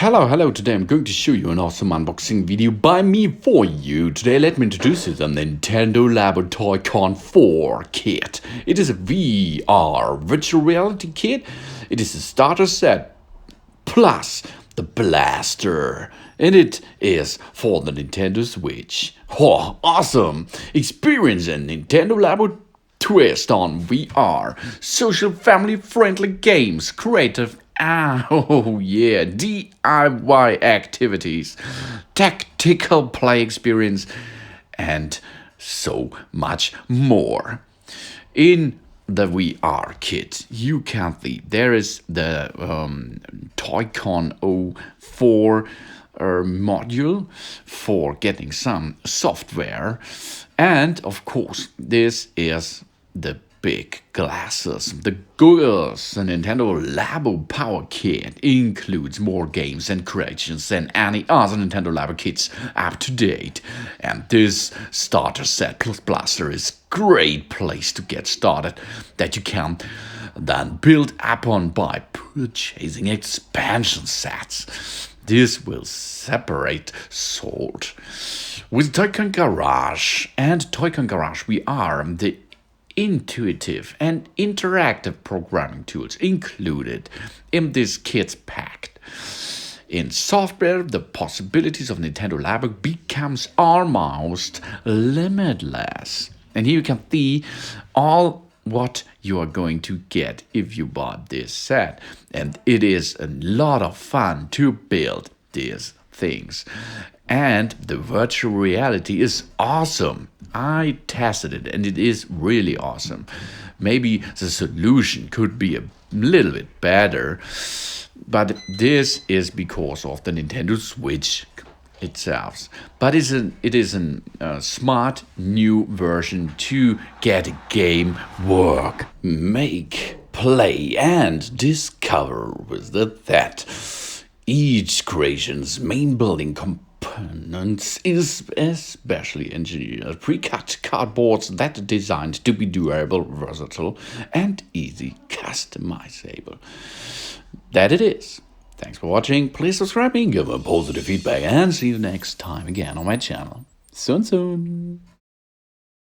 Hello, today I'm going to show you an awesome unboxing video by me for you. Today let me introduce you to the Nintendo Labo Toy-Con 4 kit. It is a VR virtual reality kit. It is a starter set plus the blaster. And it is for the Nintendo Switch. Oh, awesome! Experience a Nintendo Labo twist on VR. Social family-friendly games, creative DIY activities, tactical play experience, and so much more. In the VR kit, you can see there is the Toy-Con 04 module for getting some software, and of course, this is the big glasses. The goggles, the Nintendo Labo Power Kit includes more games and creations than any other Nintendo Labo kits up to date. And this starter set plus blaster is great place to get started that you can then build upon by purchasing expansion sets. This will separate sort. With Toy-Con Garage and Toy-Con Garage VR, the intuitive and interactive programming tools included in this kit's packed. In software, the possibilities of Nintendo Labo becomes almost limitless. And here you can see all what you are going to get if you bought this set. And it is a lot of fun to build these things. And the virtual reality is awesome. I tested it and it is really awesome. Maybe the solution could be a little bit better, but this is because of the Nintendo Switch itself. But it is a smart new version to get a game work. Make, play, and discover with that. Each creation's main building components is especially engineered pre-cut cardboards that are designed to be durable, versatile, and easy customizable. That it is. Thanks for watching. Please subscribe me, give me positive feedback, and see you next time again on my channel. Soon.